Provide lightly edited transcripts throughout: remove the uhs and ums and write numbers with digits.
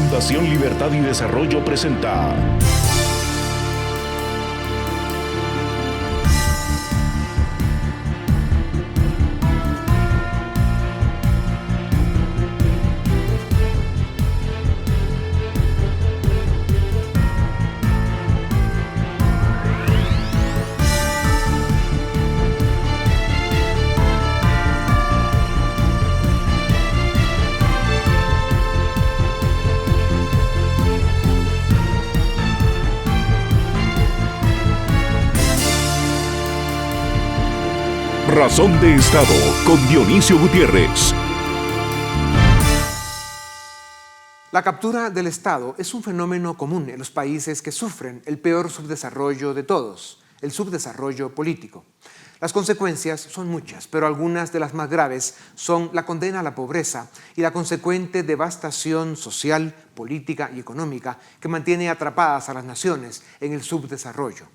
Fundación Libertad y Desarrollo presenta Razón de Estado con Dionisio Gutiérrez. La captura del Estado es un fenómeno común en los países que sufren el peor subdesarrollo de todos, el subdesarrollo político. Las consecuencias son muchas, pero algunas de las más graves son la condena a la pobreza y la consecuente devastación social, política y económica que mantiene atrapadas a las naciones en el subdesarrollo.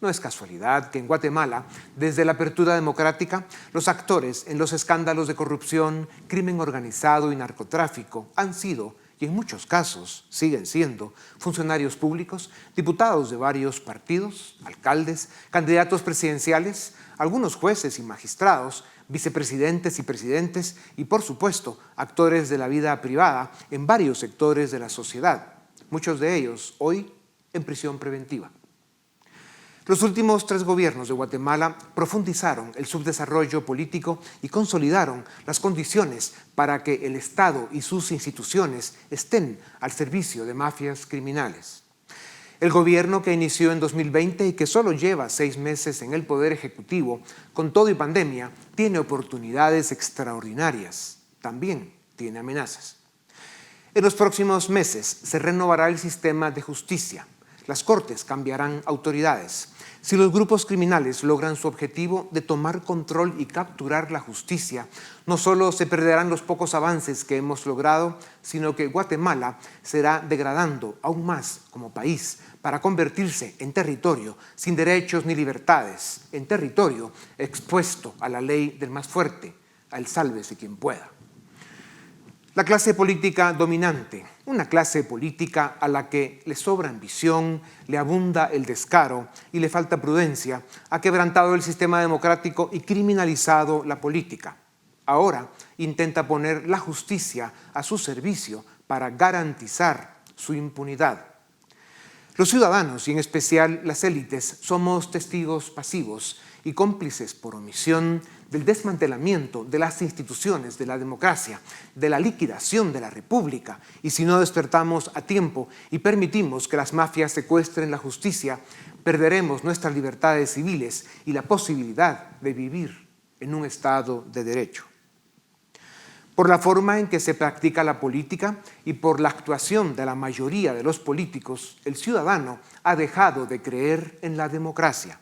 No es casualidad que en Guatemala, desde la apertura democrática, los actores en los escándalos de corrupción, crimen organizado y narcotráfico han sido, y en muchos casos siguen siendo, funcionarios públicos, diputados de varios partidos, alcaldes, candidatos presidenciales, algunos jueces y magistrados, vicepresidentes y presidentes y, por supuesto, actores de la vida privada en varios sectores de la sociedad, muchos de ellos hoy en prisión preventiva. Los últimos 3 gobiernos de Guatemala profundizaron el subdesarrollo político y consolidaron las condiciones para que el Estado y sus instituciones estén al servicio de mafias criminales. El gobierno que inició en 2020 y que solo lleva 6 meses en el Poder Ejecutivo, con todo y pandemia, tiene oportunidades extraordinarias. También tiene amenazas. En los próximos meses se renovará el sistema de justicia. Las cortes cambiarán autoridades. Si los grupos criminales logran su objetivo de tomar control y capturar la justicia, no solo se perderán los pocos avances que hemos logrado, sino que Guatemala será degradando aún más como país para convertirse en territorio sin derechos ni libertades, en territorio expuesto a la ley del más fuerte, al sálvese quien pueda. La clase política dominante, una clase política a la que le sobra ambición, le abunda el descaro y le falta prudencia, ha quebrantado el sistema democrático y criminalizado la política. Ahora intenta poner la justicia a su servicio para garantizar su impunidad. Los ciudadanos, y en especial las élites, somos testigos pasivos y cómplices por omisión del desmantelamiento de las instituciones de la democracia, de la liquidación de la república, y si no despertamos a tiempo y permitimos que las mafias secuestren la justicia, perderemos nuestras libertades civiles y la posibilidad de vivir en un Estado de Derecho. Por la forma en que se practica la política y por la actuación de la mayoría de los políticos, el ciudadano ha dejado de creer en la democracia.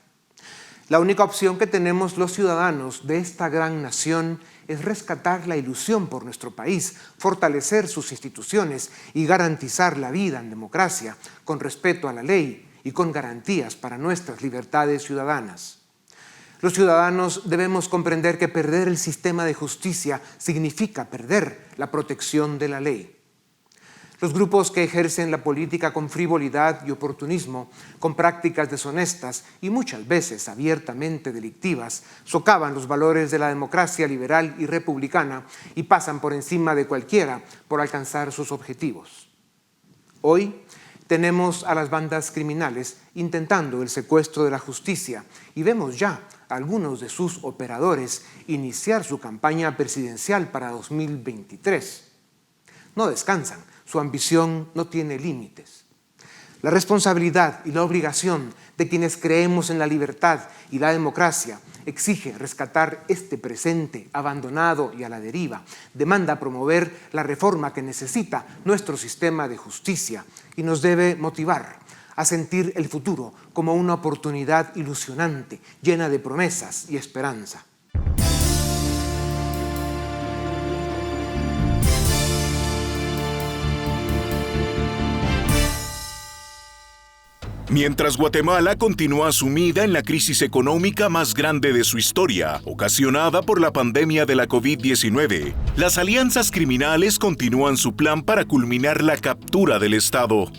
La única opción que tenemos los ciudadanos de esta gran nación es rescatar la ilusión por nuestro país, fortalecer sus instituciones y garantizar la vida en democracia, con respeto a la ley y con garantías para nuestras libertades ciudadanas. Los ciudadanos debemos comprender que perder el sistema de justicia significa perder la protección de la ley. Los grupos que ejercen la política con frivolidad y oportunismo, con prácticas deshonestas y muchas veces abiertamente delictivas, socavan los valores de la democracia liberal y republicana y pasan por encima de cualquiera por alcanzar sus objetivos. Hoy tenemos a las bandas criminales intentando el secuestro de la justicia y vemos ya a algunos de sus operadores iniciar su campaña presidencial para 2023. No descansan. Su ambición no tiene límites. La responsabilidad y la obligación de quienes creemos en la libertad y la democracia exige rescatar este presente abandonado y a la deriva. Demanda promover la reforma que necesita nuestro sistema de justicia y nos debe motivar a sentir el futuro como una oportunidad ilusionante, llena de promesas y esperanza. Mientras Guatemala continúa sumida en la crisis económica más grande de su historia, ocasionada por la pandemia de la COVID-19, las alianzas criminales continúan su plan para culminar la captura del Estado.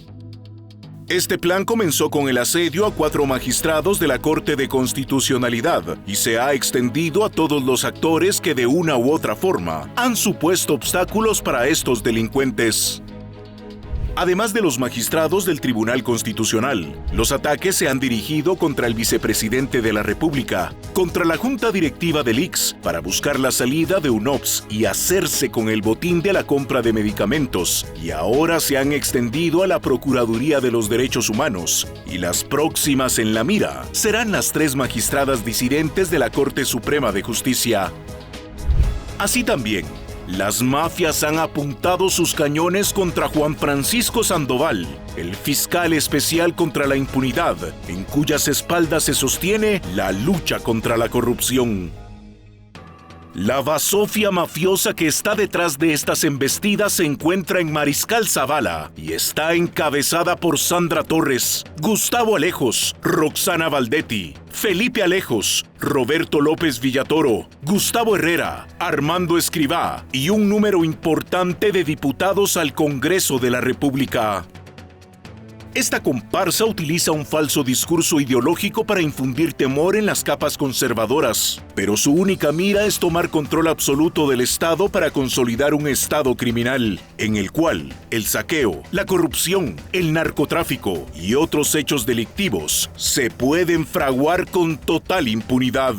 Este plan comenzó con el asedio a 4 magistrados de la Corte de Constitucionalidad y se ha extendido a todos los actores que de una u otra forma han supuesto obstáculos para estos delincuentes. Además de los magistrados del Tribunal Constitucional, los ataques se han dirigido contra el vicepresidente de la República, contra la Junta Directiva del ICS, para buscar la salida de UNOPS y hacerse con el botín de la compra de medicamentos, y ahora se han extendido a la Procuraduría de los Derechos Humanos, y las próximas en la mira serán las 3 magistradas disidentes de la Corte Suprema de Justicia. Así también, las mafias han apuntado sus cañones contra Juan Francisco Sandoval, el fiscal especial contra la impunidad, en cuyas espaldas se sostiene la lucha contra la corrupción. La basofia mafiosa que está detrás de estas embestidas se encuentra en Mariscal Zavala y está encabezada por Sandra Torres, Gustavo Alejos, Roxana Valdetti, Felipe Alejos, Roberto López Villatoro, Gustavo Herrera, Armando Escrivá y un número importante de diputados al Congreso de la República. Esta comparsa utiliza un falso discurso ideológico para infundir temor en las capas conservadoras, pero su única mira es tomar control absoluto del Estado para consolidar un Estado criminal, en el cual el saqueo, la corrupción, el narcotráfico y otros hechos delictivos se pueden fraguar con total impunidad.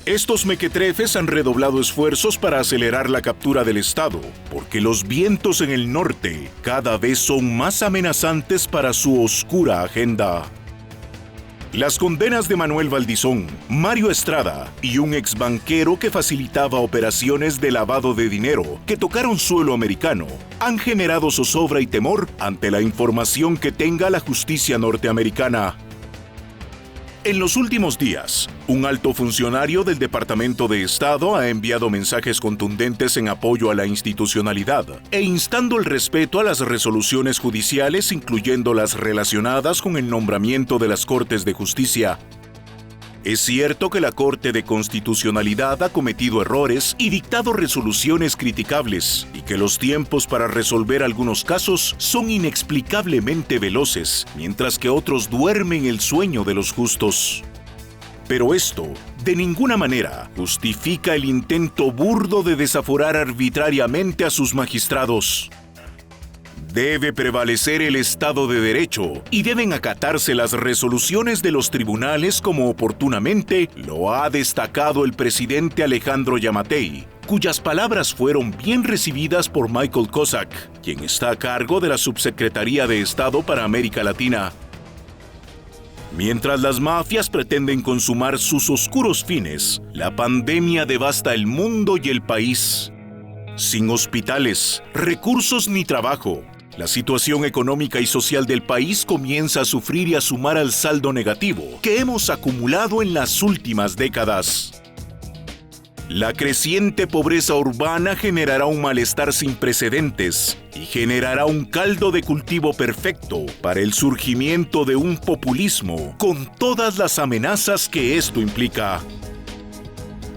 Estos mequetrefes han redoblado esfuerzos para acelerar la captura del Estado, porque los vientos en el norte cada vez son más amenazantes para su oscura agenda. Las condenas de Manuel Valdizón, Mario Estrada y un exbanquero que facilitaba operaciones de lavado de dinero que tocaron suelo americano han generado zozobra y temor ante la información que tenga la justicia norteamericana. En los últimos días, un alto funcionario del Departamento de Estado ha enviado mensajes contundentes en apoyo a la institucionalidad e instando el respeto a las resoluciones judiciales, incluyendo las relacionadas con el nombramiento de las Cortes de Justicia. Es cierto que la Corte de Constitucionalidad ha cometido errores y dictado resoluciones criticables, y que los tiempos para resolver algunos casos son inexplicablemente veloces, mientras que otros duermen el sueño de los justos. Pero esto, de ninguna manera, justifica el intento burdo de desaforar arbitrariamente a sus magistrados. Debe prevalecer el Estado de Derecho y deben acatarse las resoluciones de los tribunales como oportunamente lo ha destacado el presidente Alejandro Yamatei, cuyas palabras fueron bien recibidas por Michael Cossack, quien está a cargo de la Subsecretaría de Estado para América Latina. Mientras las mafias pretenden consumar sus oscuros fines, la pandemia devasta el mundo y el país. Sin hospitales, recursos ni trabajo, la situación económica y social del país comienza a sufrir y a sumar al saldo negativo que hemos acumulado en las últimas décadas. La creciente pobreza urbana generará un malestar sin precedentes y generará un caldo de cultivo perfecto para el surgimiento de un populismo con todas las amenazas que esto implica.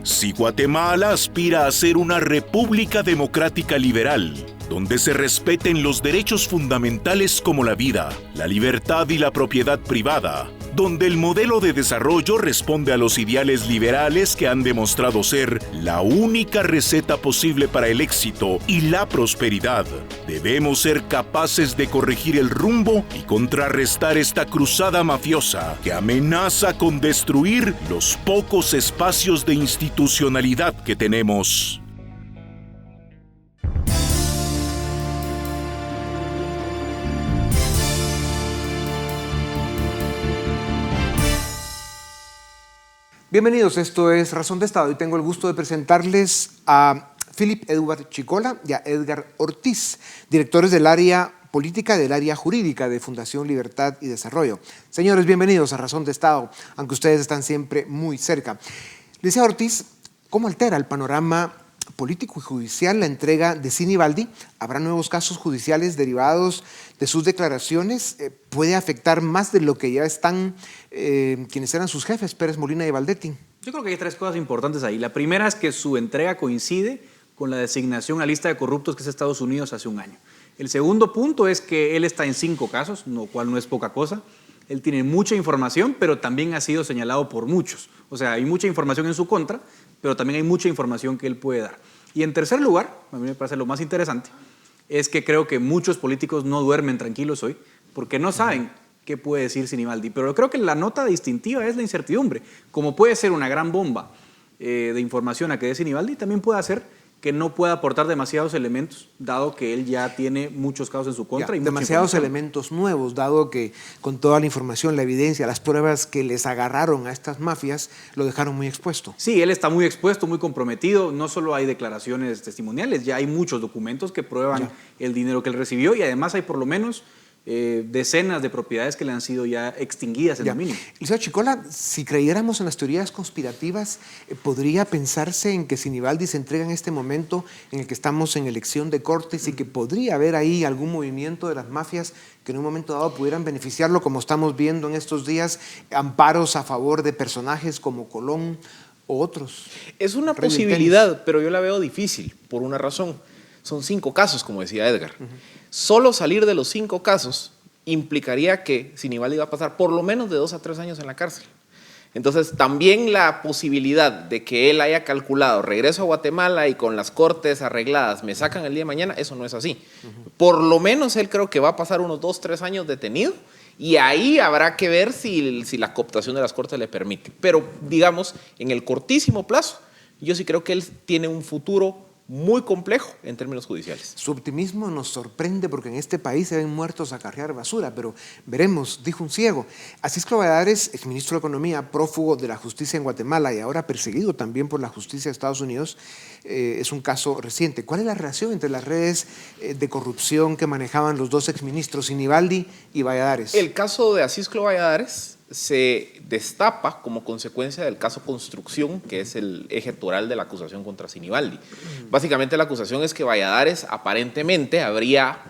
Si Guatemala aspira a ser una república democrática liberal, donde se respeten los derechos fundamentales como la vida, la libertad y la propiedad privada, donde el modelo de desarrollo responde a los ideales liberales que han demostrado ser la única receta posible para el éxito y la prosperidad, debemos ser capaces de corregir el rumbo y contrarrestar esta cruzada mafiosa que amenaza con destruir los pocos espacios de institucionalidad que tenemos. Bienvenidos, esto es Razón de Estado y tengo el gusto de presentarles a Philip Edward Chicola y a Edgar Ortiz, directores del área política y del área jurídica de Fundación Libertad y Desarrollo. Señores, bienvenidos a Razón de Estado, aunque ustedes están siempre muy cerca. Licenciado Ortiz, ¿cómo altera el panorama político y judicial la entrega de Sinibaldi? ¿Habrá nuevos casos judiciales derivados de sus declaraciones? ¿Puede afectar más de lo que ya están quienes eran sus jefes, Pérez Molina y Valdetti? Yo creo que hay tres cosas importantes ahí. La primera es que su entrega coincide con la designación a lista de corruptos que es Estados Unidos hace un año. El segundo punto es que él está en 5 casos, lo cual no es poca cosa. Él tiene mucha información, pero también ha sido señalado por muchos. O sea, hay mucha información en su contra, pero también hay mucha información que él puede dar. Y en tercer lugar, a mí me parece lo más interesante, es que creo que muchos políticos no duermen tranquilos hoy porque no saben qué puede decir Sinibaldi. Pero creo que la nota distintiva es la incertidumbre. Como puede ser una gran bomba de información a que dé Sinibaldi, también puede hacer que no pueda aportar demasiados elementos, dado que él ya tiene muchos casos en su contra. Y demasiados elementos nuevos, dado que con toda la información, la evidencia, las pruebas que les agarraron a estas mafias, lo dejaron muy expuesto. Sí, él está muy expuesto, muy comprometido. No solo hay declaraciones testimoniales, ya hay muchos documentos que prueban el dinero que él recibió y además hay por lo menos decenas de propiedades que le han sido ya extinguidas en lo mínimo. Licenciado Chicola, si creyéramos en las teorías conspirativas, ¿podría pensarse en que Sinibaldi se entrega en este momento en el que estamos en elección de cortes y que podría haber ahí algún movimiento de las mafias que en un momento dado pudieran beneficiarlo, como estamos viendo en estos días, amparos a favor de personajes como Colón o otros? Es una posibilidad, pero yo la veo difícil por una razón. Son 5 casos, como decía Edgar. Solo salir de los 5 casos implicaría que Sinibaldi va a pasar por lo menos de 2 a 3 años en la cárcel. Entonces, también la posibilidad de que él haya calculado regreso a Guatemala y con las cortes arregladas me sacan el día de mañana, eso no es así. Por lo menos él creo que va a pasar unos 2 a 3 años detenido y ahí habrá que ver si la cooptación de las cortes le permite. Pero, digamos, en el cortísimo plazo, yo sí creo que él tiene un futuro muy complejo en términos judiciales. Su optimismo nos sorprende porque en este país se ven muertos a cargar basura, pero veremos, dijo un ciego. Asisclo Valladares, exministro de Economía, prófugo de la justicia en Guatemala y ahora perseguido también por la justicia de Estados Unidos, es un caso reciente. ¿Cuál es la relación entre las redes de corrupción que manejaban los dos exministros, Sinibaldi y Valladares? El caso de Asisclo Valladares se destapa como consecuencia del caso Construcción, que es el eje toral de la acusación contra Sinibaldi. Básicamente la acusación es que Valladares aparentemente habría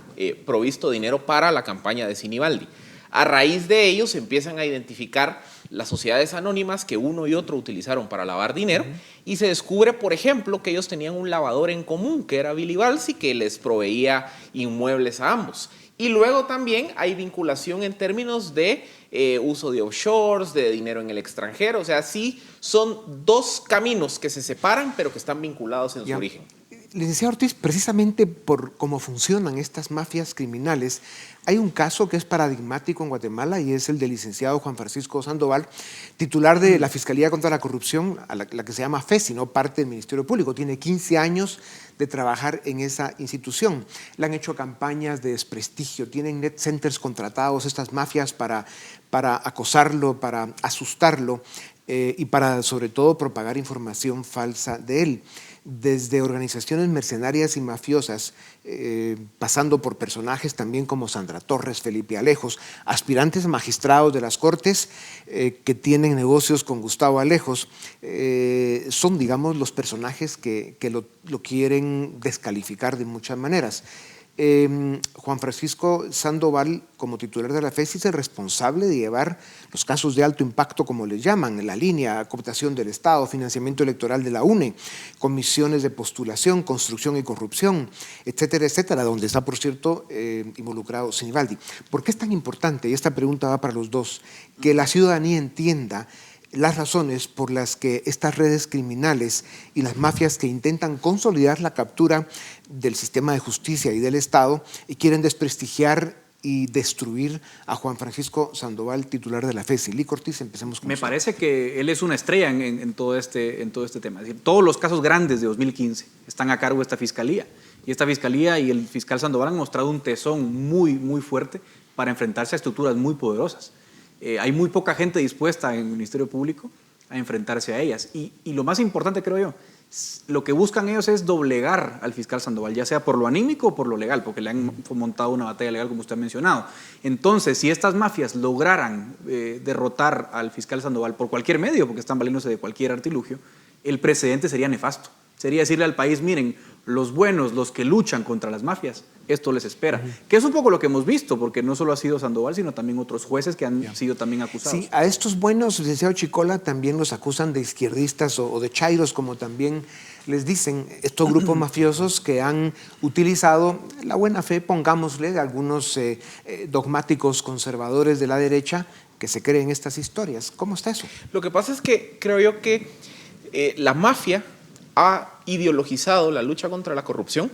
provisto dinero para la campaña de Sinibaldi. A raíz de ello se empiezan a identificar las sociedades anónimas que uno y otro utilizaron para lavar dinero y se descubre, por ejemplo, que ellos tenían un lavador en común, que era Billy Balsi, que les proveía inmuebles a ambos. Y luego también hay vinculación en términos de uso de offshores, de dinero en el extranjero. O sea, sí son 2 caminos que se separan, pero que están vinculados en su origen. Licenciado Ortiz, precisamente por cómo funcionan estas mafias criminales, hay un caso que es paradigmático en Guatemala y es el del licenciado Juan Francisco Sandoval, titular de la Fiscalía contra la Corrupción, a la que se llama FESI, no parte del Ministerio Público. Tiene 15 años de trabajar en esa institución. Le han hecho campañas de desprestigio, tienen net centers contratados estas mafias para acosarlo, para asustarlo y para, sobre todo, propagar información falsa de él. Desde organizaciones mercenarias y mafiosas, pasando por personajes también como Sandra Torres, Felipe Alejos, aspirantes magistrados de las Cortes que tienen negocios con Gustavo Alejos, son, digamos, los personajes que lo quieren descalificar de muchas maneras. Juan Francisco Sandoval, como titular de la FESI, es el responsable de llevar los casos de alto impacto, como les llaman, en la línea, cooptación del Estado, financiamiento electoral de la UNE, comisiones de postulación, construcción y corrupción, etcétera, etcétera, donde está, por cierto, involucrado Sinibaldi. ¿Por qué es tan importante, y esta pregunta va para los dos, que la ciudadanía entienda las razones por las que estas redes criminales y las mafias que intentan consolidar la captura del sistema de justicia y del Estado y quieren desprestigiar y destruir a Juan Francisco Sandoval, titular de la FESI? Lic Ortiz, empecemos con Me usted. parece que él es una estrella en todo este tema. Es decir, todos los casos grandes de 2015 están a cargo de esta fiscalía. Y esta fiscalía y el fiscal Sandoval han mostrado un tesón muy, muy fuerte para enfrentarse a estructuras muy poderosas. Hay muy poca gente dispuesta en el Ministerio Público a enfrentarse a ellas. Y lo más importante, creo yo, lo que buscan ellos es doblegar al fiscal Sandoval, ya sea por lo anímico o por lo legal, porque le han montado una batalla legal, como usted ha mencionado. Entonces, si estas mafias lograran derrotar al fiscal Sandoval por cualquier medio, porque están valiéndose de cualquier artilugio, el precedente sería nefasto. Sería decirle al país, miren, los buenos, los que luchan contra las mafias, esto les espera. Que es un poco lo que hemos visto, porque no solo ha sido Sandoval, sino también otros jueces que han sido también acusados. Sí, a estos buenos, licenciado Chicola, también los acusan de izquierdistas o de chairos, como también les dicen estos grupos mafiosos que han utilizado la buena fe, pongámosle, de algunos dogmáticos conservadores de la derecha que se creen estas historias. ¿Cómo está eso? Lo que pasa es que creo yo que la mafia ha ideologizado la lucha contra la corrupción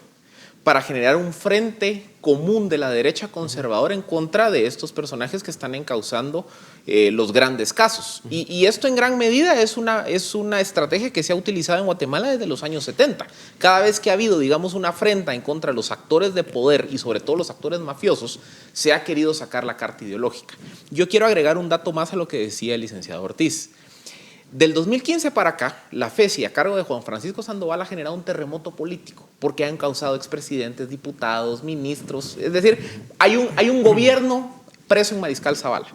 para generar un frente común de la derecha conservadora en contra de estos personajes que están encauzando los grandes casos. Y esto en gran medida es una estrategia que se ha utilizado en Guatemala desde los años 70. Cada vez que ha habido, digamos, una afrenta en contra de los actores de poder y sobre todo los actores mafiosos, se ha querido sacar la carta ideológica. Yo quiero agregar un dato más a lo que decía el licenciado Ortiz. Del 2015 para acá, la FESI, a cargo de Juan Francisco Sandoval, ha generado un terremoto político porque han causado expresidentes, diputados, ministros. Es decir, hay un gobierno preso en Mariscal Zavala,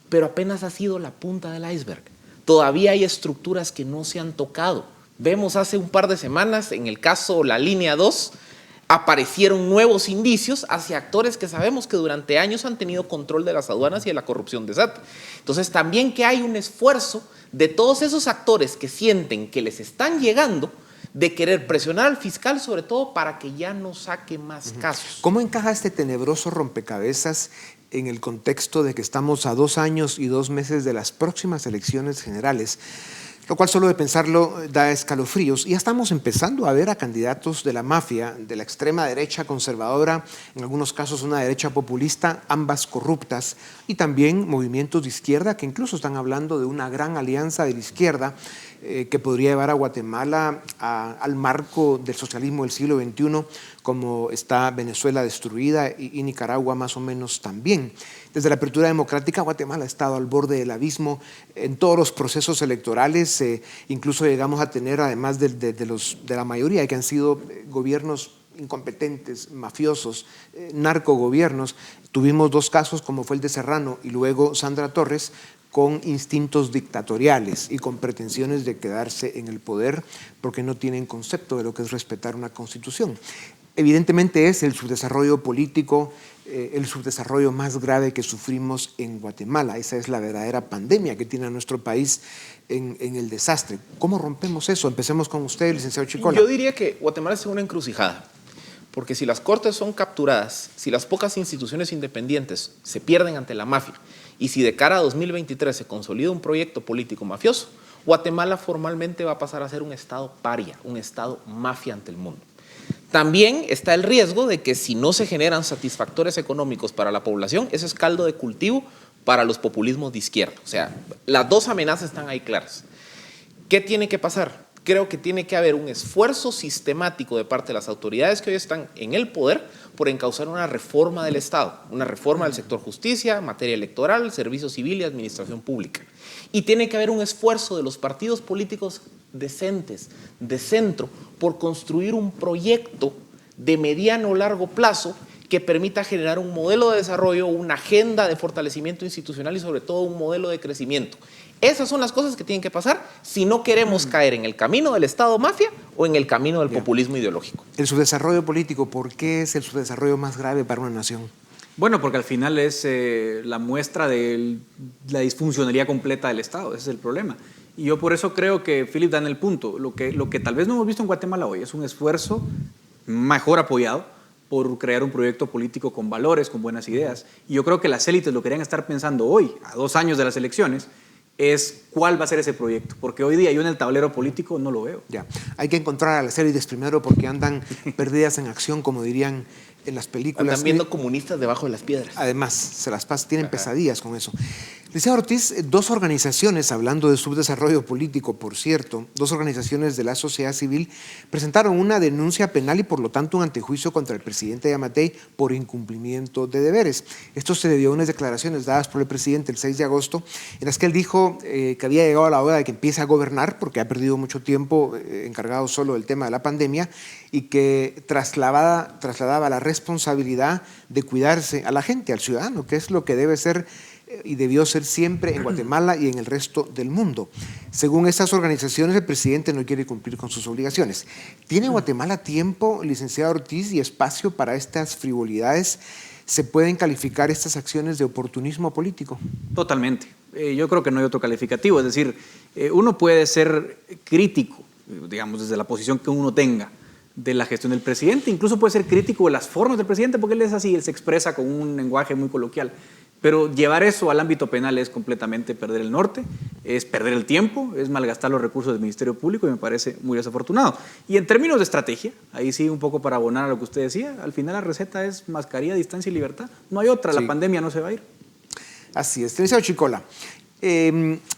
pero apenas ha sido la punta del iceberg. Todavía hay estructuras que no se han tocado. Vemos hace un par de semanas, en el caso La Línea 2, aparecieron nuevos indicios hacia actores que sabemos que durante años han tenido control de las aduanas y de la corrupción de SAT. Entonces, también que hay un esfuerzo de todos esos actores que sienten que les están llegando de querer presionar al fiscal, sobre todo para que ya no saque más casos. ¿Cómo encaja este tenebroso rompecabezas en el contexto de que estamos a 2 años y 2 meses de las próximas elecciones generales? Lo cual solo de pensarlo da escalofríos. Y ya estamos empezando a ver a candidatos de la mafia, de la extrema derecha conservadora, en algunos casos una derecha populista, ambas corruptas, y también movimientos de izquierda que incluso están hablando de una gran alianza de la izquierda que podría llevar a Guatemala al marco del socialismo del siglo XXI, como está Venezuela destruida y Nicaragua más o menos también. Desde la apertura democrática, Guatemala ha estado al borde del abismo en todos los procesos electorales, incluso llegamos a tener, además de la mayoría que han sido gobiernos incompetentes, mafiosos, narcogobiernos, tuvimos 2 casos como fue el de Serrano y luego Sandra Torres, con instintos dictatoriales y con pretensiones de quedarse en el poder porque no tienen concepto de lo que es respetar una constitución. Evidentemente es el subdesarrollo político, el subdesarrollo más grave que sufrimos en Guatemala. Esa es la verdadera pandemia que tiene a nuestro país en el desastre. ¿Cómo rompemos eso? Empecemos con usted, licenciado Chicola. Yo diría que Guatemala es una encrucijada, porque si las cortes son capturadas, si las pocas instituciones independientes se pierden ante la mafia, y si de cara a 2023 se consolida un proyecto político mafioso, Guatemala formalmente va a pasar a ser un estado paria, un estado mafia ante el mundo. También está el riesgo de que si no se generan satisfactores económicos para la población, eso es caldo de cultivo para los populismos de izquierda. O sea, las 2 amenazas están ahí claras. ¿Qué tiene que pasar? Creo que tiene que haber un esfuerzo sistemático de parte de las autoridades que hoy están en el poder por encauzar una reforma del Estado, una reforma del sector justicia, materia electoral, servicio civil y administración pública. Y tiene que haber un esfuerzo de los partidos políticos decentes, de centro, por construir un proyecto de mediano o largo plazo que permita generar un modelo de desarrollo, una agenda de fortalecimiento institucional y sobre todo un modelo de crecimiento. Esas son las cosas que tienen que pasar si no queremos caer en el camino del Estado mafia o en el camino del populismo ideológico. El subdesarrollo político, ¿por qué es el subdesarrollo más grave para una nación? Bueno, porque al final es la muestra de la disfuncionalidad completa del Estado, ese es el problema. Y yo por eso creo que Philip da en el punto. Lo que tal vez no hemos visto en Guatemala hoy es un esfuerzo mejor apoyado por crear un proyecto político con valores, con buenas ideas. Y yo creo que las élites lo querían estar pensando hoy, a 2 años de las elecciones, es cuál va a ser ese proyecto, porque hoy día yo en el tablero político no lo veo. Ya, hay que encontrar a las élites primero porque andan perdidas en acción, como dirían en las películas. Andan viendo comunistas debajo de las piedras. Además, se las pasan, tienen pesadillas con eso. Licenciado Ortiz, 2 organizaciones, hablando de subdesarrollo político, por cierto, 2 organizaciones de la sociedad civil presentaron una denuncia penal y por lo tanto un antejuicio contra el presidente Yamatei por incumplimiento de deberes. Esto se debió a unas declaraciones dadas por el presidente el 6 de agosto, en las que él dijo que había llegado a la hora de que empiece a gobernar porque ha perdido mucho tiempo encargado solo del tema de la pandemia y que trasladaba la responsabilidad de cuidarse a la gente, al ciudadano, que es lo que debe ser y debió ser siempre en Guatemala y en el resto del mundo. Según estas organizaciones, el presidente no quiere cumplir con sus obligaciones. ¿Tiene Guatemala tiempo, licenciado Ortiz, y espacio para estas frivolidades? ¿Se pueden calificar estas acciones de oportunismo político? Totalmente. Yo creo que no hay otro calificativo. Es decir, uno puede ser crítico, digamos, desde la posición que uno tenga de la gestión del presidente. Incluso puede ser crítico de las formas del presidente, porque él es así, él se expresa con un lenguaje muy coloquial. Pero llevar eso al ámbito penal es completamente perder el norte, es perder el tiempo, es malgastar los recursos del Ministerio Público y me parece muy desafortunado. Y en términos de estrategia, ahí sí un poco para abonar a lo que usted decía, al final la receta es mascarilla, distancia y libertad. No hay otra, sí. La pandemia no se va a ir. Así es. Licenciado Chicola,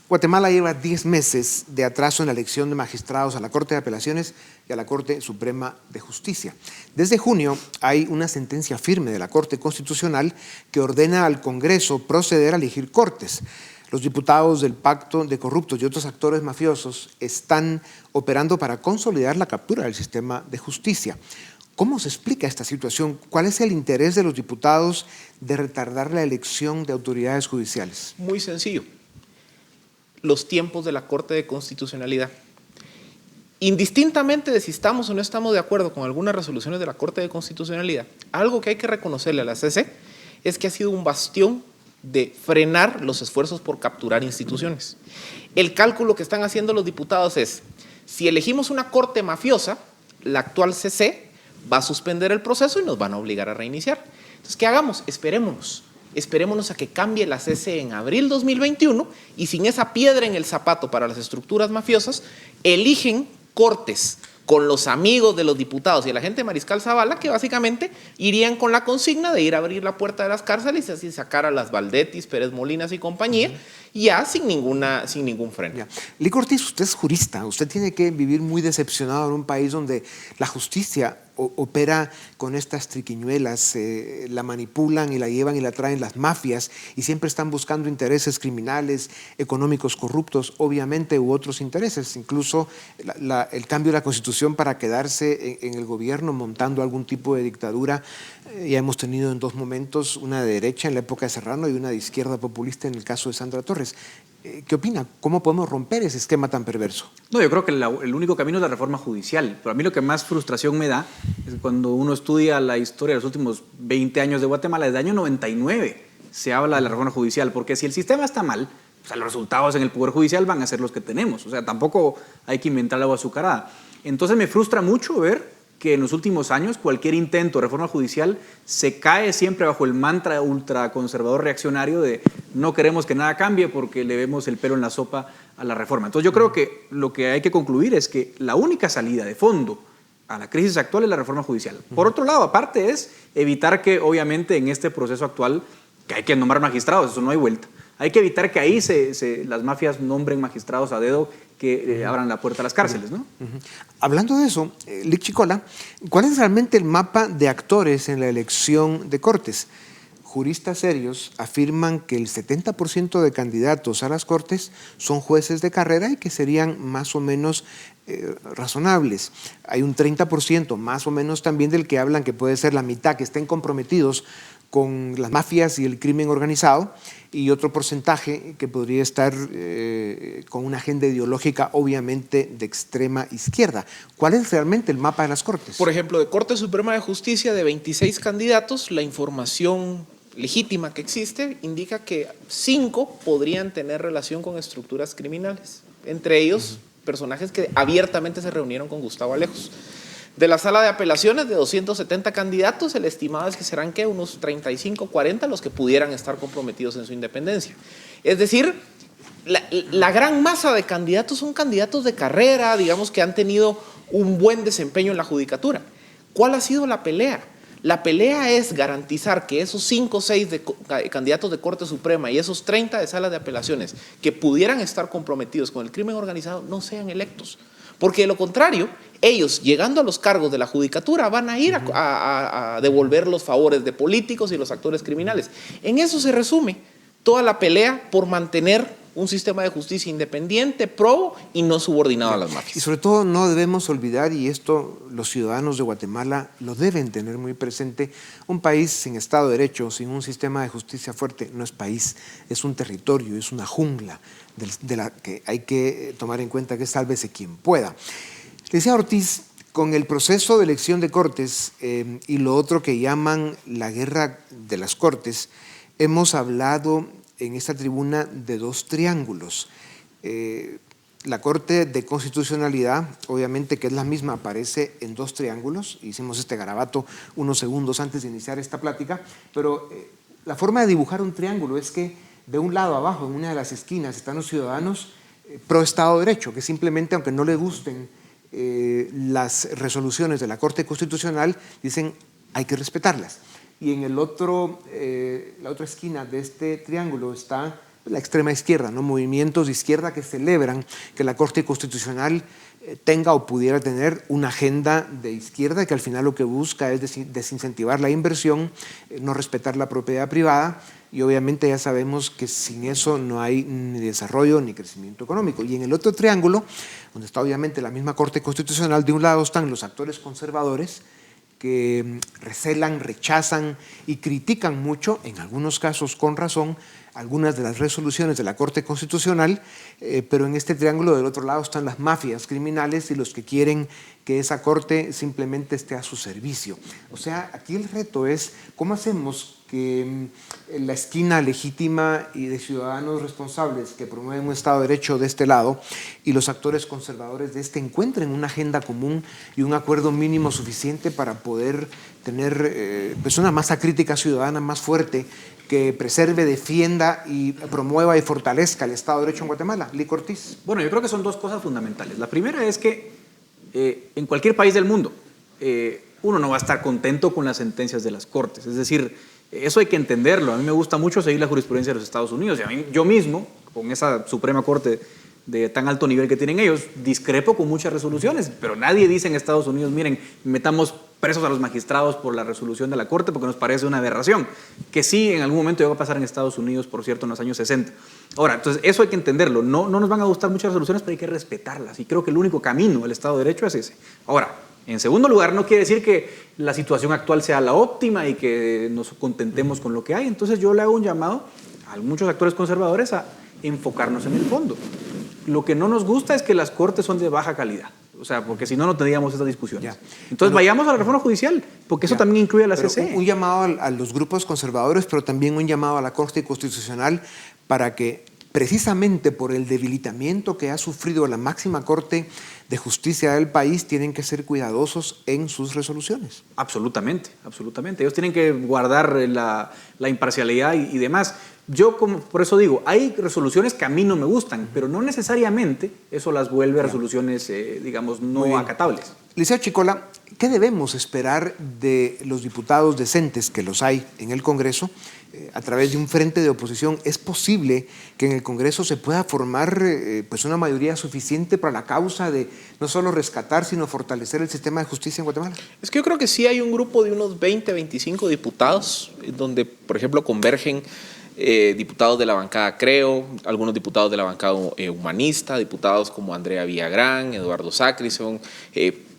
Guatemala lleva 10 meses de atraso en la elección de magistrados a la Corte de Apelaciones y a la Corte Suprema de Justicia. Desde junio hay una sentencia firme de la Corte Constitucional que ordena al Congreso proceder a elegir cortes. Los diputados del Pacto de Corruptos y otros actores mafiosos están operando para consolidar la captura del sistema de justicia. ¿Cómo se explica esta situación? ¿Cuál es el interés de los diputados de retardar la elección de autoridades judiciales? Muy sencillo. Los tiempos de la Corte de Constitucionalidad. Indistintamente de si estamos o no estamos de acuerdo con algunas resoluciones de la Corte de Constitucionalidad, algo que hay que reconocerle a la CC es que ha sido un bastión de frenar los esfuerzos por capturar instituciones. El cálculo que están haciendo los diputados es, si elegimos una corte mafiosa, la actual CC va a suspender el proceso y nos van a obligar a reiniciar. Entonces, ¿qué hagamos? Esperémonos a que cambie la CC en abril 2021 y sin esa piedra en el zapato para las estructuras mafiosas, eligen cortes con los amigos de los diputados y la gente de Mariscal Zavala, que básicamente irían con la consigna de ir a abrir la puerta de las cárceles y así sacar a las Valdetis, Pérez Molinas y compañía, ya sin ningún freno. Ya. Lico Ortiz, usted es jurista, usted tiene que vivir muy decepcionado en un país donde la justicia opera con estas triquiñuelas, la manipulan y la llevan y la traen las mafias y siempre están buscando intereses criminales, económicos corruptos, obviamente, u otros intereses, incluso el cambio de la Constitución para quedarse en el gobierno montando algún tipo de dictadura. Ya hemos tenido en dos momentos, una de derecha en la época de Serrano y una de izquierda populista en el caso de Sandra Torres. ¿Qué opina? ¿Cómo podemos romper ese esquema tan perverso? No, yo creo que el único camino es la reforma judicial, pero a mí lo que más frustración me da es cuando uno estudia la historia de los últimos 20 años de Guatemala, desde el año 99 se habla de la reforma judicial, porque si el sistema está mal, o sea, los resultados en el Poder Judicial van a ser los que tenemos, o sea, tampoco hay que inventar el agua azucarada. Entonces me frustra mucho ver que en los últimos años cualquier intento de reforma judicial se cae siempre bajo el mantra ultraconservador reaccionario de no queremos que nada cambie porque le vemos el pelo en la sopa a la reforma. Entonces yo creo que lo que hay que concluir es que la única salida de fondo a la crisis actual es la reforma judicial. Por otro lado, aparte es evitar que obviamente en este proceso actual que hay que nombrar magistrados, eso no hay vuelta. Hay que evitar que ahí las mafias nombren magistrados a dedo que abran la puerta a las cárceles, ¿no? Hablando de eso, Lic Chicola, ¿cuál es realmente el mapa de actores en la elección de cortes? Juristas serios afirman que el 70% de candidatos a las cortes son jueces de carrera y que serían más o menos razonables. Hay un 30% más o menos también del que hablan que puede ser la mitad que estén comprometidos con las mafias y el crimen organizado, y otro porcentaje que podría estar con una agenda ideológica obviamente de extrema izquierda. ¿Cuál es realmente el mapa de las cortes? Por ejemplo, de Corte Suprema de Justicia, de 26 candidatos, la información legítima que existe indica que 5 podrían tener relación con estructuras criminales, entre ellos personajes que abiertamente se reunieron con Gustavo Alejos. De la sala de apelaciones, de 270 candidatos, el estimado es que serán ¿qué? Unos 35, 40 los que pudieran estar comprometidos en su independencia. Es decir, la gran masa de candidatos son candidatos de carrera, digamos que han tenido un buen desempeño en la judicatura. ¿Cuál ha sido la pelea? La pelea es garantizar que esos 5 o 6 candidatos de Corte Suprema y esos 30 de salas de apelaciones que pudieran estar comprometidos con el crimen organizado no sean electos. Porque de lo contrario, ellos, llegando a los cargos de la judicatura, van a ir a devolver los favores de políticos y los actores criminales. En eso se resume toda la pelea por mantener un sistema de justicia independiente, probo y no subordinado a las mafias. Y sobre todo no debemos olvidar, y esto los ciudadanos de Guatemala lo deben tener muy presente, un país sin Estado de Derecho, sin un sistema de justicia fuerte, no es país, es un territorio, es una jungla de la que hay que tomar en cuenta que sálvese quien pueda. Decía Ortiz, con el proceso de elección de cortes y lo otro que llaman la guerra de las cortes, hemos hablado en esta tribuna de dos triángulos. La Corte de Constitucionalidad, obviamente que es la misma, aparece en dos triángulos. Hicimos este garabato unos segundos antes de iniciar esta plática, pero la forma de dibujar un triángulo es que de un lado abajo, en una de las esquinas, están los ciudadanos pro Estado de Derecho, que simplemente, aunque no le gusten las resoluciones de la Corte Constitucional, dicen hay que respetarlas. Y en el otro, la otra esquina de este triángulo está la extrema izquierda, ¿no? Movimientos de izquierda que celebran que la Corte Constitucional tenga o pudiera tener una agenda de izquierda que al final lo que busca es desincentivar la inversión, no respetar la propiedad privada, y obviamente ya sabemos que sin eso no hay ni desarrollo ni crecimiento económico. Y en el otro triángulo, donde está obviamente la misma Corte Constitucional, de un lado están los actores conservadores que recelan, rechazan y critican mucho, en algunos casos con razón, algunas de las resoluciones de la Corte Constitucional, pero en este triángulo del otro lado están las mafias criminales y los que quieren que esa Corte simplemente esté a su servicio. O sea, aquí el reto es cómo hacemos que la esquina legítima y de ciudadanos responsables que promueven un Estado de Derecho de este lado y los actores conservadores de este encuentren una agenda común y un acuerdo mínimo suficiente para poder tener pues una masa crítica ciudadana más fuerte que preserve, defienda y promueva y fortalezca el Estado de Derecho en Guatemala. Lic Ortiz. Bueno, yo creo que son dos cosas fundamentales. La primera es que en cualquier país del mundo uno no va a estar contento con las sentencias de las cortes. Es decir, eso hay que entenderlo. A mí me gusta mucho seguir la jurisprudencia de los Estados Unidos. Y a mí, yo mismo, con esa Suprema Corte de tan alto nivel que tienen ellos, discrepo con muchas resoluciones, pero nadie dice en Estados Unidos, miren, metamos presos a los magistrados por la resolución de la Corte porque nos parece una aberración, que sí en algún momento llegó a pasar en Estados Unidos, por cierto, en los años 60. Ahora, entonces eso hay que entenderlo, no nos van a gustar muchas resoluciones, pero hay que respetarlas, y creo que el único camino del Estado de Derecho es ese. Ahora, en segundo lugar, no quiere decir que la situación actual sea la óptima y que nos contentemos con lo que hay, entonces yo le hago un llamado a muchos actores conservadores a enfocarnos en el fondo. Lo que no nos gusta es que las cortes son de baja calidad. O sea, porque si no, no tendríamos esta discusión. Entonces, vayamos a la reforma judicial, porque eso también incluye a la CC. Un llamado a los grupos conservadores, pero también un llamado a la Corte Constitucional para que, precisamente por el debilitamiento que ha sufrido la máxima Corte de Justicia del país, tienen que ser cuidadosos en sus resoluciones. Absolutamente, absolutamente. Ellos tienen que guardar la imparcialidad y demás. Yo, por eso digo, hay resoluciones que a mí no me gustan, pero no necesariamente eso las vuelve resoluciones, digamos, no acatables. Liceo Chicola, ¿qué debemos esperar de los diputados decentes, que los hay en el Congreso, a través de un frente de oposición? ¿Es posible que en el Congreso se pueda formar pues una mayoría suficiente para la causa de no solo rescatar, sino fortalecer el sistema de justicia en Guatemala? Es que yo creo que sí hay un grupo de unos 20, 25 diputados, donde, por ejemplo, convergen diputados de la bancada Creo, algunos diputados de la bancada humanista, diputados como Andrea Villagrán, Eduardo Sacrison,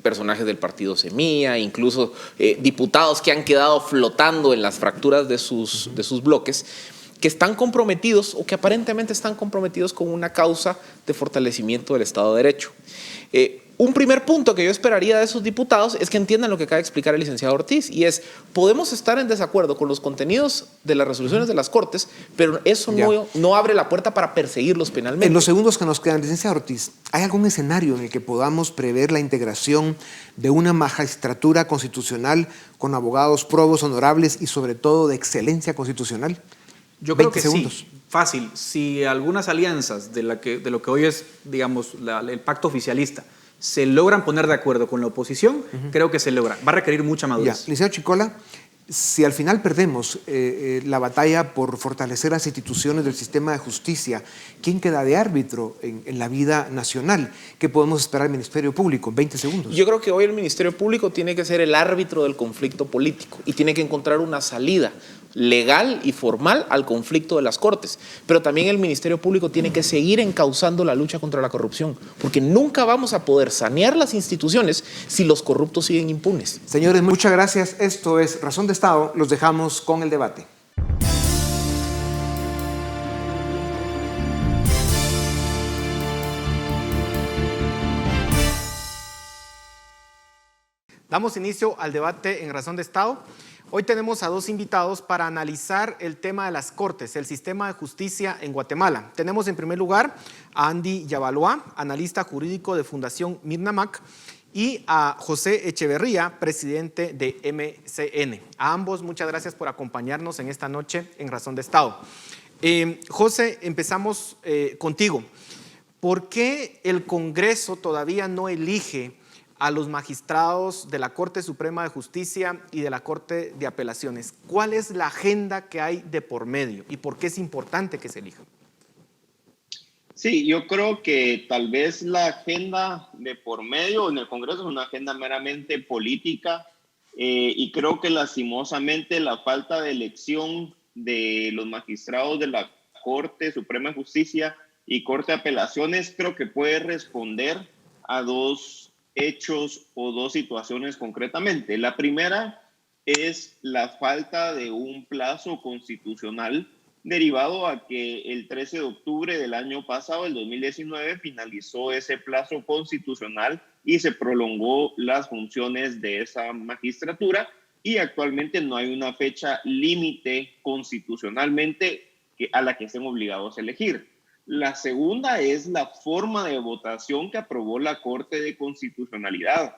personajes del partido Semilla, incluso diputados que han quedado flotando en las fracturas de sus bloques, que están comprometidos o que aparentemente están comprometidos con una causa de fortalecimiento del Estado de Derecho. Un primer punto que yo esperaría de esos diputados es que entiendan lo que acaba de explicar el licenciado Ortiz, y es, podemos estar en desacuerdo con los contenidos de las resoluciones de las Cortes, pero eso no abre la puerta para perseguirlos penalmente. En los segundos que nos quedan, licenciado Ortiz, ¿hay algún escenario en el que podamos prever la integración de una magistratura constitucional con abogados probos, honorables y sobre todo de excelencia constitucional? Yo creo que sí, fácil. Si algunas alianzas de lo que hoy es, digamos, el pacto oficialista se logran poner de acuerdo con la oposición, creo que se logra. Va a requerir mucha madurez. Licenciado Chicola, si al final perdemos la batalla por fortalecer las instituciones del sistema de justicia, ¿quién queda de árbitro en la vida nacional? ¿Qué podemos esperar del Ministerio Público? En 20 segundos. Yo creo que hoy el Ministerio Público tiene que ser el árbitro del conflicto político y tiene que encontrar una salida. legal y formal al conflicto de las Cortes. Pero también el Ministerio Público tiene que seguir encauzando la lucha contra la corrupción, porque nunca vamos a poder sanear las instituciones si los corruptos siguen impunes. Señores, muchas gracias. Esto es Razón de Estado. Los dejamos con el debate. Damos inicio al debate en Razón de Estado. Hoy tenemos a dos invitados para analizar el tema de las Cortes, el sistema de justicia en Guatemala. Tenemos en primer lugar a Andy Yabaloa, analista jurídico de Fundación Mirnamac, y a José Echeverría, presidente de MCN. A ambos, muchas gracias por acompañarnos en esta noche en Razón de Estado. José, empezamos contigo. ¿Por qué el Congreso todavía no elige a los magistrados de la Corte Suprema de Justicia y de la Corte de Apelaciones? ¿Cuál es la agenda que hay de por medio y por qué es importante que se elijan? Sí, yo creo que tal vez la agenda de por medio en el Congreso es una agenda meramente política y creo que lastimosamente la falta de elección de los magistrados de la Corte Suprema de Justicia y Corte de Apelaciones creo que puede responder a dos hechos o dos situaciones concretamente. La primera es la falta de un plazo constitucional derivado a que el 13 de octubre del año pasado, el 2019, finalizó ese plazo constitucional y se prolongó las funciones de esa magistratura y actualmente no hay una fecha límite constitucionalmente a la que estén obligados a elegir. La segunda es la forma de votación que aprobó la Corte de Constitucionalidad.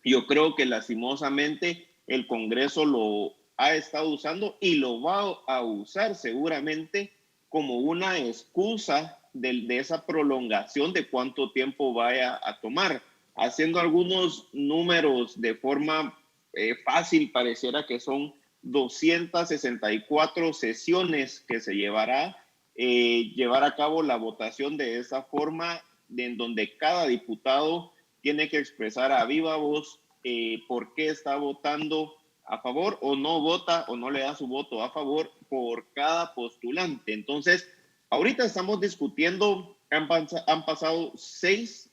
Yo creo que lastimosamente el Congreso lo ha estado usando y lo va a usar seguramente como una excusa de esa prolongación de cuánto tiempo vaya a tomar. Haciendo algunos números de forma fácil, pareciera que son 264 sesiones que se llevará llevar a cabo la votación de esa forma, en donde cada diputado tiene que expresar a viva voz por qué está votando a favor o no vota o no le da su voto a favor por cada postulante. Entonces, ahorita estamos discutiendo, han pasado 6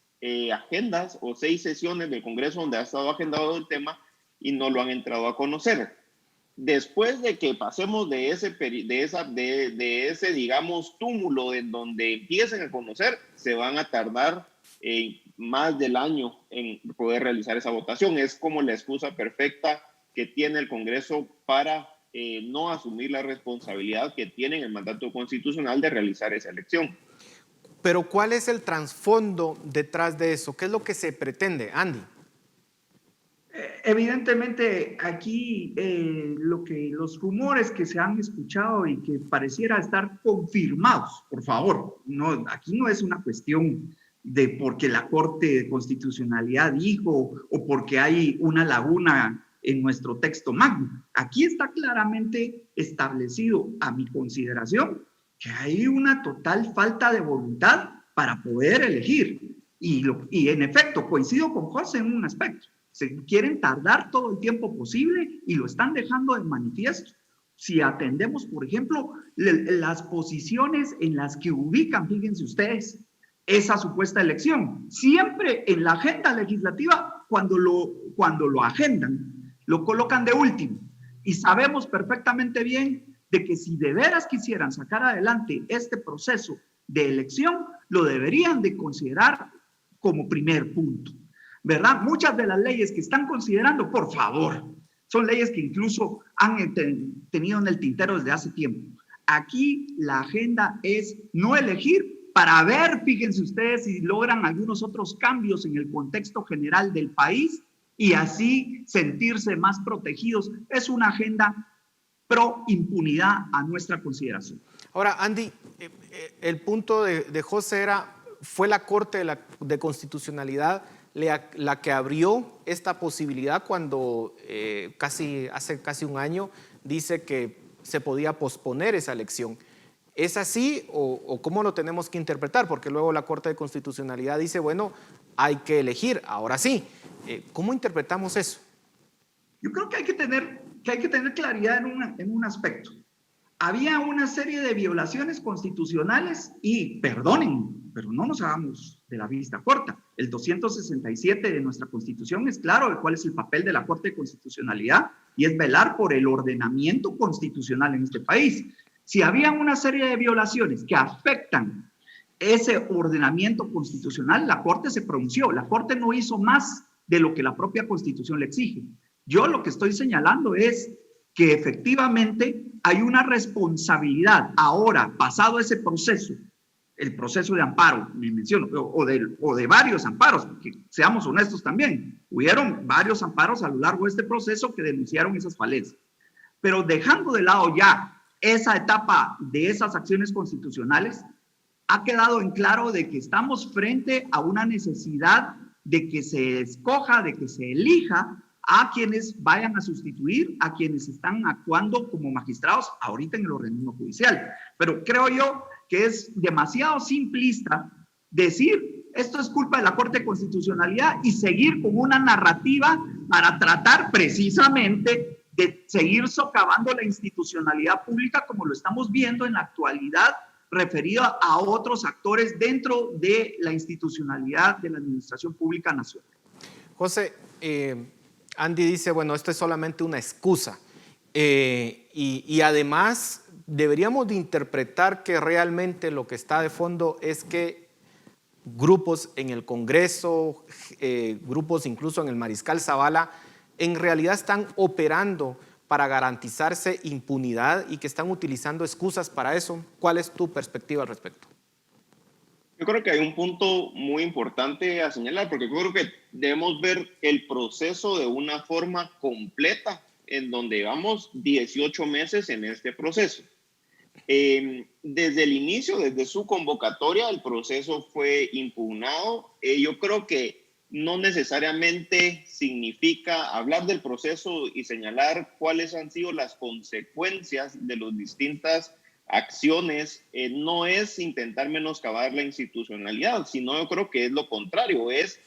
agendas o 6 sesiones del Congreso donde ha estado agendado el tema y no lo han entrado a conocer. Después de que pasemos de ese, digamos, túmulo en donde empiecen a conocer, se van a tardar más del año en poder realizar esa votación. Es como la excusa perfecta que tiene el Congreso para no asumir la responsabilidad que tiene en el mandato constitucional de realizar esa elección. Pero ¿cuál es el trasfondo detrás de eso? ¿Qué es lo que se pretende, Andy? Evidentemente aquí los rumores que se han escuchado y que pareciera estar confirmados, por favor, no, aquí no es una cuestión de porque la Corte de Constitucionalidad dijo o porque hay una laguna en nuestro texto magno. Aquí está claramente establecido, a mi consideración, que hay una total falta de voluntad para poder elegir. Y en efecto, coincido con José en un aspecto. Se quieren tardar todo el tiempo posible y lo están dejando de manifiesto. Si atendemos, por ejemplo, las posiciones en las que ubican, fíjense ustedes, esa supuesta elección. Siempre en la agenda legislativa, cuando lo agendan, lo colocan de último. Y sabemos perfectamente bien de que si de veras quisieran sacar adelante este proceso de elección, lo deberían de considerar como primer punto, ¿verdad? Muchas de las leyes que están considerando, por favor, son leyes que incluso han tenido en el tintero desde hace tiempo. Aquí la agenda es no elegir para ver, fíjense ustedes, si logran algunos otros cambios en el contexto general del país y así sentirse más protegidos. Es una agenda pro impunidad a nuestra consideración. Ahora, Andy, el punto de José fue la Corte de Constitucionalidad la que abrió esta posibilidad cuando hace casi un año dice que se podía posponer esa elección. ¿Es así o cómo lo tenemos que interpretar? Porque luego la Corte de Constitucionalidad dice, bueno, hay que elegir, ahora sí. ¿Cómo interpretamos eso? Yo creo que hay que tener que hay que tener claridad en un aspecto. Había una serie de violaciones constitucionales y, perdonen, pero no nos hagamos de la vista corta. El 267 de nuestra Constitución es claro de cuál es el papel de la Corte de Constitucionalidad y es velar por el ordenamiento constitucional en este país. Si había una serie de violaciones que afectan ese ordenamiento constitucional, la Corte se pronunció. La Corte no hizo más de lo que la propia Constitución le exige. Yo lo que estoy señalando es que efectivamente hay una responsabilidad ahora, pasado ese proceso, el proceso de amparo, me menciono, o de varios amparos, porque seamos honestos también, hubieron varios amparos a lo largo de este proceso que denunciaron esas falencias. Pero dejando de lado ya esa etapa de esas acciones constitucionales, ha quedado en claro de que estamos frente a una necesidad de que se escoja, de que se elija a quienes vayan a sustituir a quienes están actuando como magistrados ahorita en el organismo judicial. Pero creo yo que es demasiado simplista decir esto es culpa de la Corte de Constitucionalidad y seguir con una narrativa para tratar precisamente de seguir socavando la institucionalidad pública como lo estamos viendo en la actualidad referido a otros actores dentro de la institucionalidad de la Administración Pública Nacional. José, Andy dice, bueno, esto es solamente una excusa y además deberíamos de interpretar que realmente lo que está de fondo es que grupos en el Congreso, grupos incluso en el Mariscal Zavala, en realidad están operando para garantizarse impunidad y que están utilizando excusas para eso. ¿Cuál es tu perspectiva al respecto? Yo creo que hay un punto muy importante a señalar, porque yo creo que debemos ver el proceso de una forma completa, en donde llevamos 18 meses en este proceso. Desde el inicio, desde su convocatoria, el proceso fue impugnado. Yo creo que no necesariamente significa hablar del proceso y señalar cuáles han sido las consecuencias de las distintas acciones, no es intentar menoscabar la institucionalidad, sino yo creo que es lo contrario, es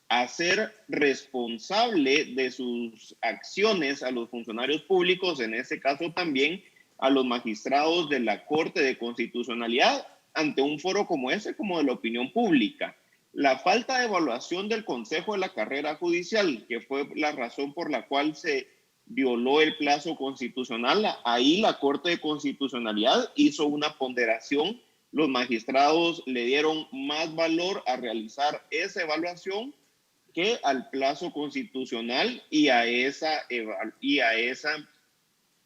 hacer responsable de sus acciones a los funcionarios públicos, en este caso también a los magistrados de la Corte de Constitucionalidad, ante un foro como ese, como de la opinión pública. La falta de evaluación del Consejo de la Carrera Judicial, que fue la razón por la cual se violó el plazo constitucional, ahí la Corte de Constitucionalidad hizo una ponderación, los magistrados le dieron más valor a realizar esa evaluación que al plazo constitucional y a ese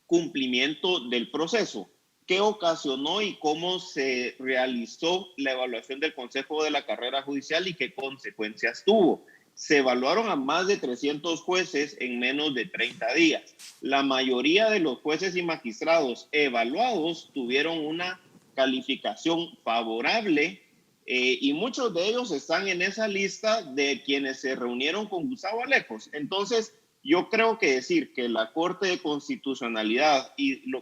cumplimiento del proceso. ¿Qué ocasionó y cómo se realizó la evaluación del Consejo de la Carrera Judicial y qué consecuencias tuvo? Se evaluaron a más de 300 jueces en menos de 30 días. La mayoría de los jueces y magistrados evaluados tuvieron una calificación favorable y muchos de ellos están en esa lista de quienes se reunieron con Gustavo Alejos. Entonces, yo creo que decir que la Corte de Constitucionalidad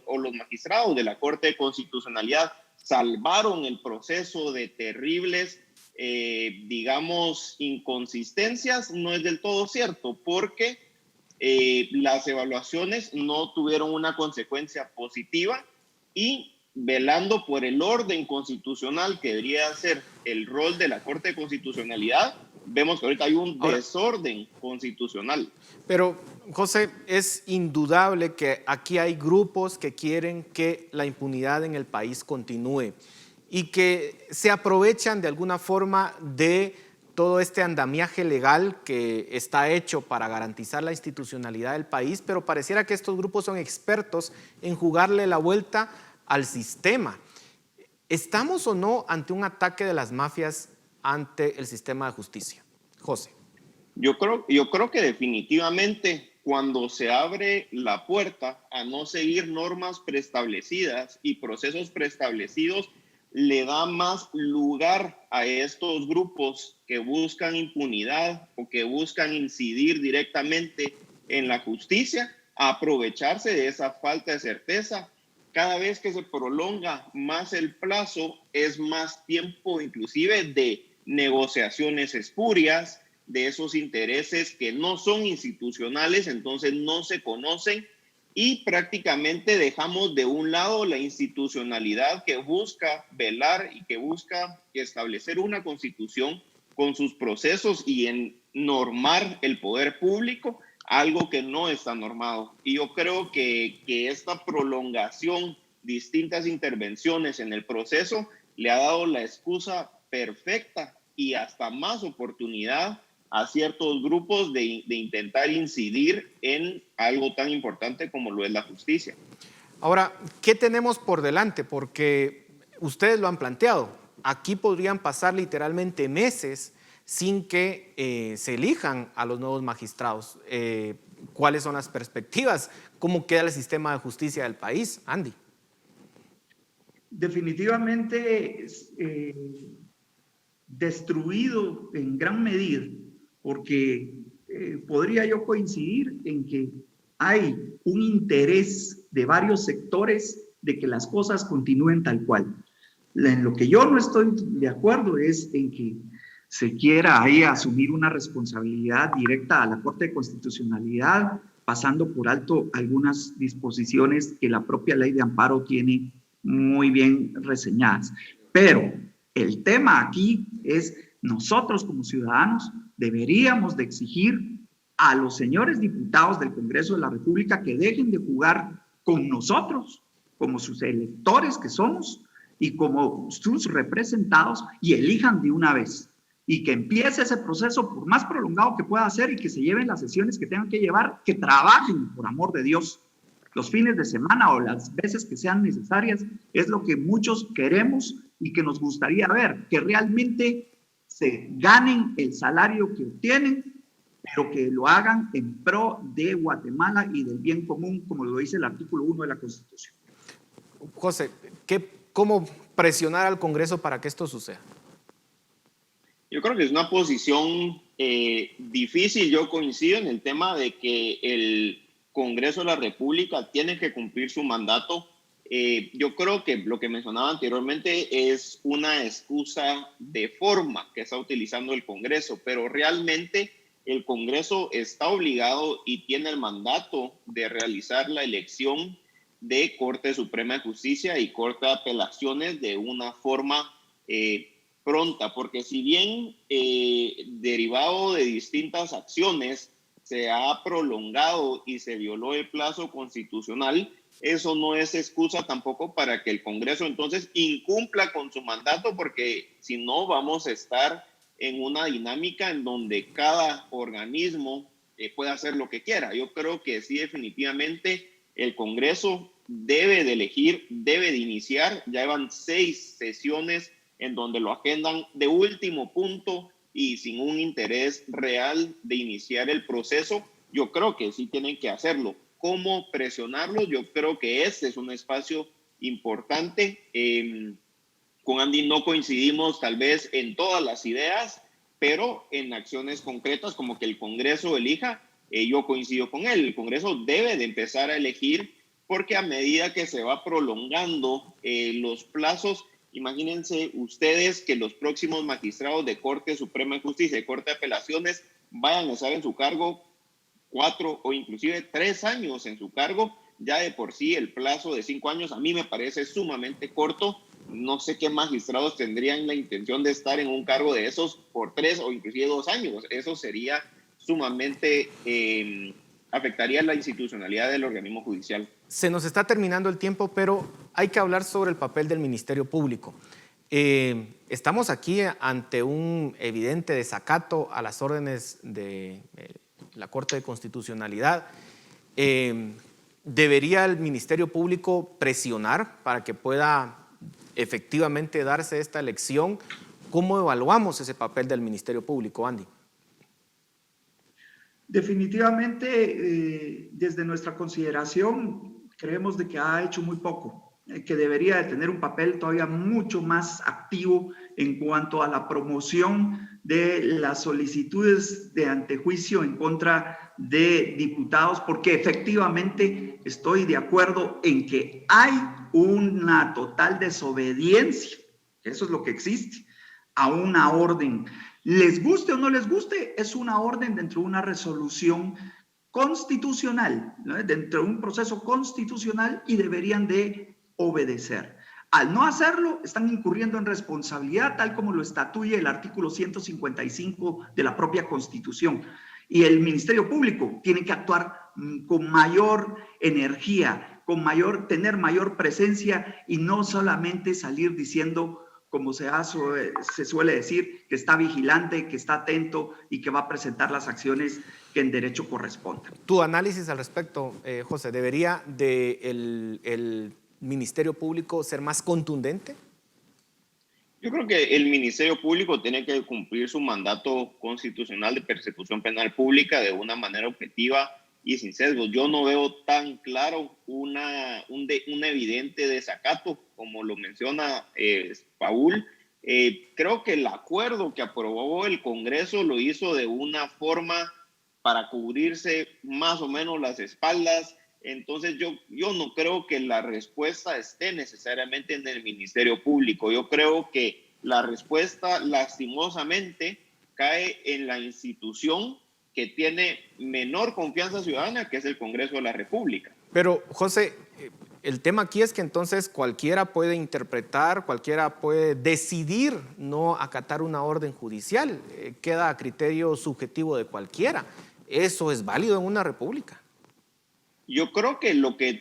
o los magistrados de la Corte de Constitucionalidad salvaron el proceso de terribles digamos, inconsistencias, no es del todo cierto, porque las evaluaciones no tuvieron una consecuencia positiva y velando por el orden constitucional que debería ser el rol de la Corte de Constitucionalidad, vemos que ahorita hay un desorden constitucional. Pero, José, es indudable que aquí hay grupos que quieren que la impunidad en el país continúe y que se aprovechan de alguna forma de todo este andamiaje legal que está hecho para garantizar la institucionalidad del país, pero pareciera que estos grupos son expertos en jugarle la vuelta al sistema. ¿Estamos o no ante un ataque de las mafias ante el sistema de justicia? José. Yo creo que definitivamente cuando se abre la puerta a no seguir normas preestablecidas y procesos preestablecidos, le da más lugar a estos grupos que buscan impunidad o que buscan incidir directamente en la justicia, a aprovecharse de esa falta de certeza. Cada vez que se prolonga más el plazo, es más tiempo inclusive de negociaciones espurias, de esos intereses que no son institucionales, entonces no se conocen y prácticamente dejamos de un lado la institucionalidad que busca velar y que busca establecer una constitución con sus procesos y en normar el poder público, algo que no está normado. Y yo creo que esta prolongación, distintas intervenciones en el proceso, le ha dado la excusa perfecta y hasta más oportunidad a ciertos grupos de intentar incidir en algo tan importante como lo es la justicia. Ahora, ¿qué tenemos por delante? Porque ustedes lo han planteado. Aquí podrían pasar literalmente meses sin que se elijan a los nuevos magistrados. ¿Cuáles son las perspectivas? ¿Cómo queda el sistema de justicia del país? Andy. Definitivamente destruido en gran medida, porque podría yo coincidir en que hay un interés de varios sectores de que las cosas continúen tal cual. En lo que yo no estoy de acuerdo es en que se quiera ahí asumir una responsabilidad directa a la Corte de Constitucionalidad, pasando por alto algunas disposiciones que la propia ley de amparo tiene muy bien reseñadas. Pero el tema aquí es nosotros como ciudadanos deberíamos de exigir a los señores diputados del Congreso de la República que dejen de jugar con nosotros, como sus electores que somos y como sus representados, y elijan de una vez. Y que empiece ese proceso, por más prolongado que pueda ser, y que se lleven las sesiones que tengan que llevar, que trabajen, por amor de Dios, los fines de semana o las veces que sean necesarias. Es lo que muchos queremos y que nos gustaría ver, que realmente se ganen el salario que obtienen, pero que lo hagan en pro de Guatemala y del bien común, como lo dice el artículo 1 de la Constitución. José, ¿cómo presionar al Congreso para que esto suceda? Yo creo que es una posición difícil. Yo coincido en el tema de que el Congreso de la República tiene que cumplir su mandato. Yo creo que lo que mencionaba anteriormente es una excusa de forma que está utilizando el Congreso, pero realmente el Congreso está obligado y tiene el mandato de realizar la elección de Corte Suprema de Justicia y Corte de Apelaciones de una forma pronta, porque si bien derivado de distintas acciones se ha prolongado y se violó el plazo constitucional, eso no es excusa tampoco para que el Congreso entonces incumpla con su mandato, porque si no vamos a estar en una dinámica en donde cada organismo puede hacer lo que quiera. Yo creo que sí, definitivamente el Congreso debe de elegir, debe de iniciar. Ya van 6 sesiones en donde lo agendan de último punto y sin un interés real de iniciar el proceso. Yo creo que sí tienen que hacerlo. ¿Cómo presionarlos? Yo creo que este es un espacio importante. Con Andy no coincidimos tal vez en todas las ideas, pero en acciones concretas como que el Congreso elija, yo coincido con él. El Congreso debe de empezar a elegir, porque a medida que se va prolongando los plazos, imagínense ustedes que los próximos magistrados de Corte Suprema de Justicia y Corte de Apelaciones vayan a estar en su cargo 4 o inclusive 3 años en su cargo. Ya de por sí el plazo de 5 años a mí me parece sumamente corto. No sé qué magistrados tendrían la intención de estar en un cargo de esos por 3 o inclusive 2 años. Eso sería sumamente, afectaría la institucionalidad del organismo judicial. Se nos está terminando el tiempo, pero hay que hablar sobre el papel del Ministerio Público. Estamos aquí ante un evidente desacato a las órdenes de la Corte de Constitucionalidad. ¿Debería el Ministerio Público presionar para que pueda efectivamente darse esta elección? ¿Cómo evaluamos ese papel del Ministerio Público, Andy? Definitivamente, desde nuestra consideración, creemos de que ha hecho muy poco, que debería de tener un papel todavía mucho más activo en cuanto a la promoción de las solicitudes de antejuicio en contra de diputados, porque efectivamente estoy de acuerdo en que hay una total desobediencia, eso es lo que existe, a una orden. Les guste o no les guste, es una orden dentro de una resolución constitucional, ¿no? Dentro de un proceso constitucional, y deberían de obedecer. Al no hacerlo, están incurriendo en responsabilidad, tal como lo estatuye el artículo 155 de la propia Constitución. Y el Ministerio Público tiene que actuar con mayor energía, tener mayor presencia, y no solamente salir diciendo, como se suele decir, que está vigilante, que está atento y que va a presentar las acciones que en derecho correspondan. Tu análisis al respecto, José, ¿debería el Ministerio Público ser más contundente? Yo creo que el Ministerio Público tiene que cumplir su mandato constitucional de persecución penal pública de una manera objetiva y sin sesgos. Yo no veo tan claro un evidente desacato, como lo menciona Paul. Creo que el acuerdo que aprobó el Congreso lo hizo de una forma para cubrirse más o menos las espaldas. Entonces yo no creo que la respuesta esté necesariamente en el Ministerio Público. Yo creo que la respuesta lastimosamente cae en la institución que tiene menor confianza ciudadana, que es el Congreso de la República. Pero, José, el tema aquí es que entonces cualquiera puede interpretar, cualquiera puede decidir no acatar una orden judicial. Queda a criterio subjetivo de cualquiera. ¿Eso es válido en una república? Yo creo que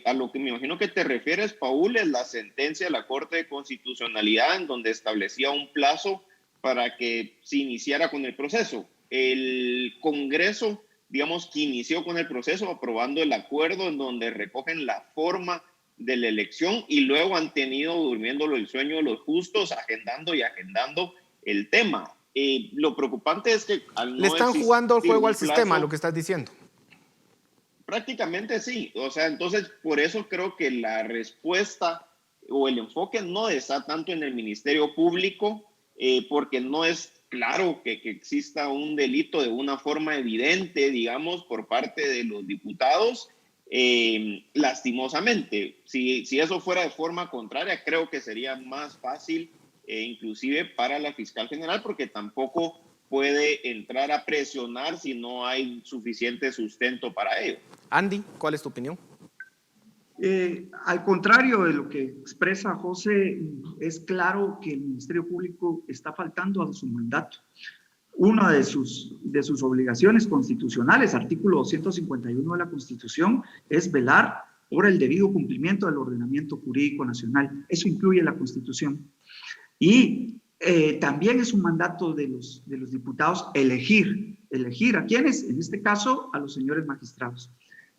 a lo que me imagino que te refieres, Paul, es la sentencia de la Corte de Constitucionalidad, en donde establecía un plazo para que se iniciara con el proceso. El Congreso, digamos, que inició con el proceso aprobando el acuerdo en donde recogen la forma de la elección, y luego han tenido durmiéndolo el sueño de los justos, agendando el tema. Lo preocupante es que le están jugando el juego al sistema, lo que estás diciendo. Prácticamente sí. O sea, entonces por eso creo que la respuesta o el enfoque no está tanto en el Ministerio Público, porque no es claro que exista un delito de una forma evidente, digamos, por parte de los diputados. Lastimosamente, si eso fuera de forma contraria, creo que sería más fácil, inclusive para la fiscal general, porque tampoco puede entrar a presionar si no hay suficiente sustento para ello. Andy, ¿cuál es tu opinión? Al contrario de lo que expresa José, es claro que el Ministerio Público está faltando a su mandato. Una de sus obligaciones constitucionales, artículo 251 de la Constitución, es velar por el debido cumplimiento del ordenamiento jurídico nacional. Eso incluye la Constitución. Y también es un mandato de los diputados elegir a quienes, en este caso, a los señores magistrados.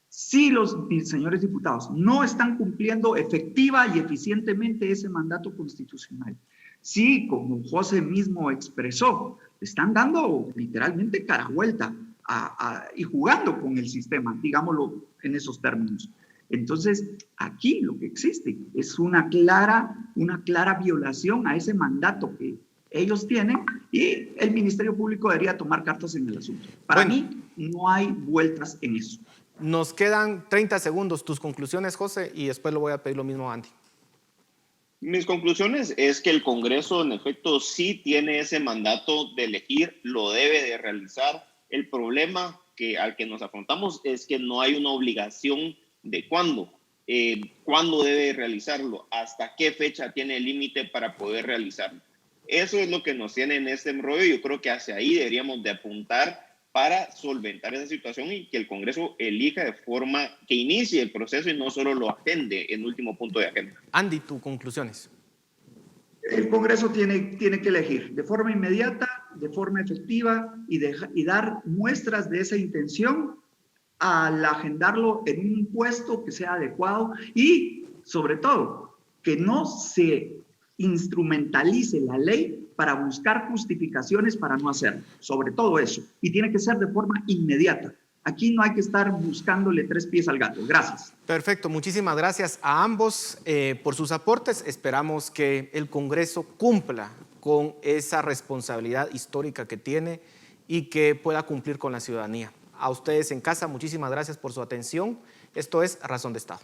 Si los señores diputados no están cumpliendo efectiva y eficientemente ese mandato constitucional, si, como José mismo expresó, están dando literalmente cara vuelta y jugando con el sistema, digámoslo en esos términos. Entonces, aquí lo que existe es una clara violación a ese mandato que ellos tienen, y el Ministerio Público debería tomar cartas en el asunto. Para mí, no hay vueltas en eso. Nos quedan 30 segundos. Tus conclusiones, José, y después lo voy a pedir lo mismo a Andy. Mis conclusiones es que el Congreso, en efecto, sí tiene ese mandato de elegir, lo debe de realizar. El problema al que nos afrontamos es que no hay una obligación de cuándo debe realizarlo, hasta qué fecha tiene el límite para poder realizarlo. Eso es lo que nos tiene en este embrollo. Yo creo que hacia ahí deberíamos de apuntar para solventar esa situación, y que el Congreso elija de forma que inicie el proceso y no solo lo agende en último punto de agenda. Andy, tus conclusiones. El Congreso tiene que elegir de forma inmediata, de forma efectiva, y dar muestras de esa intención al agendarlo en un puesto que sea adecuado, y sobre todo que no se instrumentalice la ley para buscar justificaciones para no hacerlo, sobre todo eso, y tiene que ser de forma inmediata. Aquí no hay que estar buscándole tres pies al gato. Gracias. Perfecto, muchísimas gracias a ambos por sus aportes. Esperamos que el Congreso cumpla con esa responsabilidad histórica que tiene y que pueda cumplir con la ciudadanía. A ustedes en casa, muchísimas gracias por su atención. Esto es Razón de Estado.